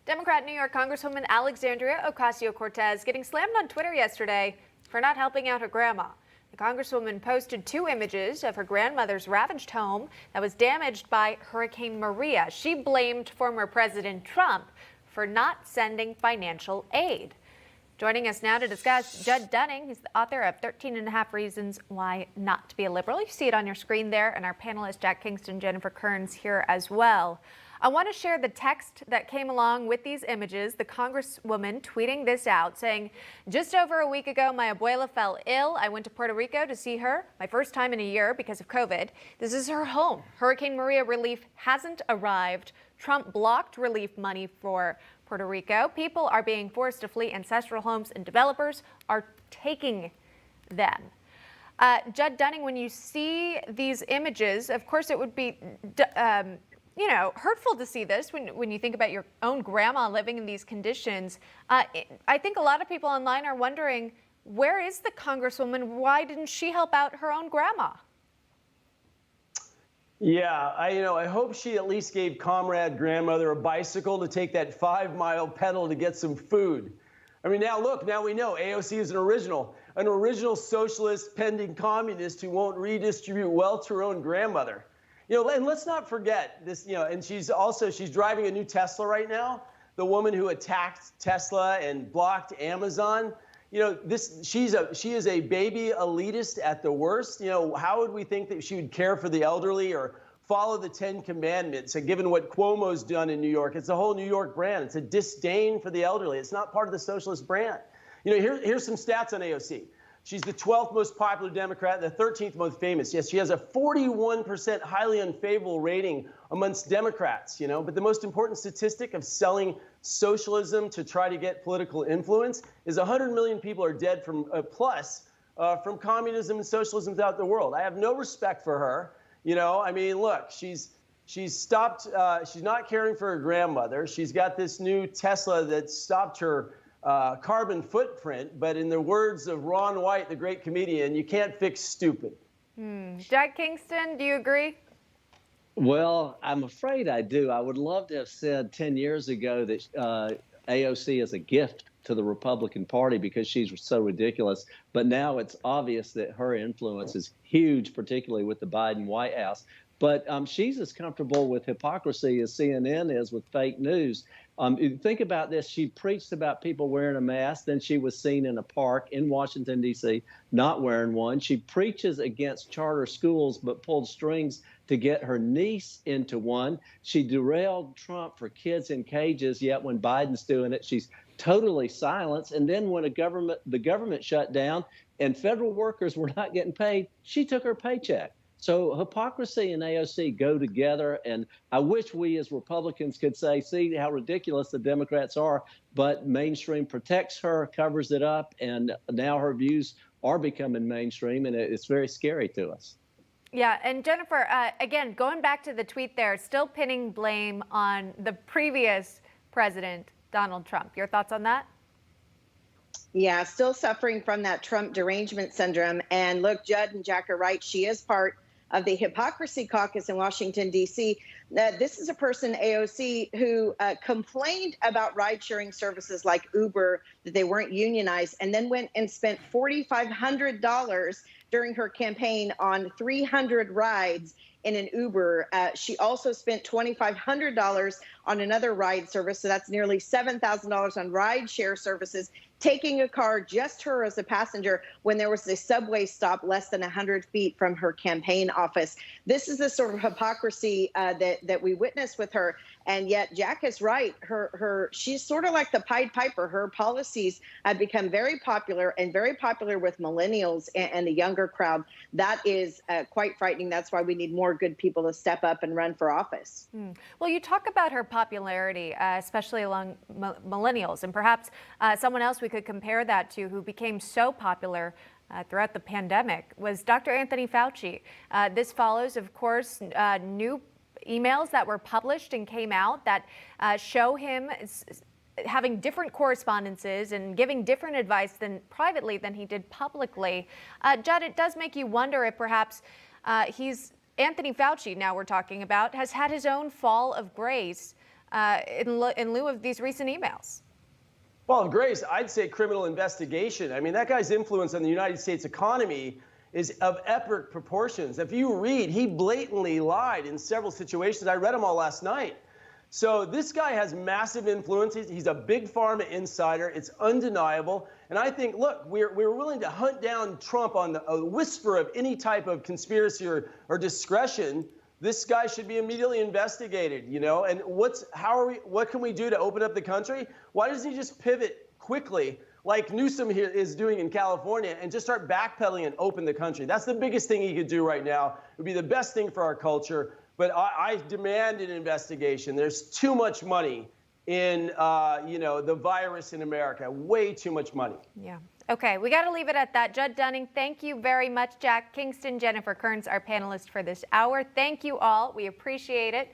Democrat New York Congresswoman Alexandria Ocasio-Cortez getting slammed on Twitter yesterday for not helping out her grandma. The Congresswoman posted 2 images of her grandmother's ravaged home that was damaged by Hurricane Maria. She blamed former President Trump for not sending financial aid. Joining us now to discuss, Judd Dunning. He's the author of 13 and a Half Reasons Why Not to Be a Liberal. You see it on your screen there, and our panelists, Jack Kingston, Jennifer Kearns, here as well. I want to share the text that came along with these images. The Congresswoman tweeting this out, saying, just over a week ago, my abuela fell ill. I went to Puerto Rico to see her, my first time in a year because of COVID. This is her home. Hurricane Maria relief hasn't arrived. Trump blocked relief money for Puerto Rico. People are being forced to flee ancestral homes, and developers are taking them. Judd Dunning, when you see these images, of course it would be hurtful to see this when you think about your own grandma living in these conditions. I think a lot of people online are wondering, where is the Congresswoman? Why didn't she help out her own grandma? Yeah, I hope she at least gave comrade grandmother a bicycle to take that 5-mile pedal to get some food. I mean, now we know AOC is an original socialist pending communist who won't redistribute wealth to her own grandmother. And let's not forget this, and she's driving a new Tesla right now. The woman who attacked Tesla and blocked Amazon, she is a baby elitist at the worst. How would we think that she would care for the elderly or follow the 10 Commandments? And given what Cuomo's done in New York, it's a whole New York brand. It's a disdain for the elderly. It's not part of the socialist brand. Here's some stats on AOC. She's the 12th most popular Democrat, the 13th most famous. Yes, she has a 41% highly unfavorable rating amongst Democrats, But the most important statistic of selling socialism to try to get political influence is 100 million people are dead from communism and socialism throughout the world. I have no respect for her. Look, she's stopped. She's not caring for her grandmother. She's got this new Tesla that stopped her carbon footprint, but in the words of Ron White, the great comedian, you can't fix stupid. Jack Kingston, do you agree? Well, I'm afraid I do. I would love to have said 10 years ago that AOC is a gift to the Republican Party because she's so ridiculous. But now it's obvious that her influence is huge, particularly with the Biden White House. But she's as comfortable with hypocrisy as CNN is with fake news. Think about this. She preached about people wearing a mask. Then she was seen in a park in Washington, D.C., not wearing one. She preaches against charter schools, but pulled strings to get her niece into one. She derailed Trump for kids in cages, yet when Biden's doing it, she's totally silenced. And then when the government shut down and federal workers were not getting paid, she took her paycheck. So hypocrisy and AOC go together, and I wish we as Republicans could say, see how ridiculous the Democrats are, but mainstream protects her, covers it up, and now her views are becoming mainstream, and it's very scary to us. Yeah, and Jennifer, again, going back to the tweet there, still pinning blame on the previous president, Donald Trump. Your thoughts on that? Yeah, still suffering from that Trump derangement syndrome. And look, Judd and Jack are right. She is part of the Hypocrisy Caucus in Washington, D.C. This is a person, AOC, who complained about ride-sharing services like Uber, that they weren't unionized, and then went and spent $4,500 during her campaign on 300 rides in an Uber. She also spent $2,500 on another ride service, so that's nearly $7,000 on ride share services, taking a car, just her as a passenger, when there was a subway stop less than 100 feet from her campaign office. This is the sort of hypocrisy that we witness with her. And yet Jack is right. She's sort of like the Pied Piper. Her policies have become very popular with millennials and the younger crowd. That is quite frightening. That's why we need more good people to step up and run for office. Well, you talk about her popularity, especially among millennials, and perhaps someone else we could compare that to who became so popular throughout the pandemic was Dr. Anthony Fauci. This follows, of course, new emails that were published and came out that show him having different correspondences and giving different advice privately than he did publicly. Judd, it does make you wonder if perhaps Anthony Fauci, now we're talking about, has had his own fall of grace in lieu of these recent emails? Well, Grace, I'd say criminal investigation. I mean, that guy's influence on the United States economy is of epic proportions. If you read, he blatantly lied in several situations. I read them all last night. So this guy has massive influence. He's a big pharma insider. It's undeniable. And I think, look, we're willing to hunt down Trump on a whisper of any type of conspiracy or discretion. This guy should be immediately investigated, you know. And what can we do to open up the country? Why doesn't he just pivot quickly, like Newsom here is doing in California, and just start backpedaling and open the country? That's the biggest thing he could do right now. It would be the best thing for our culture. But I demand an investigation. There's too much money in, the virus in America. Way too much money. Yeah. Okay, we got to leave it at that. Judd Dunning, thank you very much. Jack Kingston, Jennifer Kearns, our panelists for this hour. Thank you all. We appreciate it.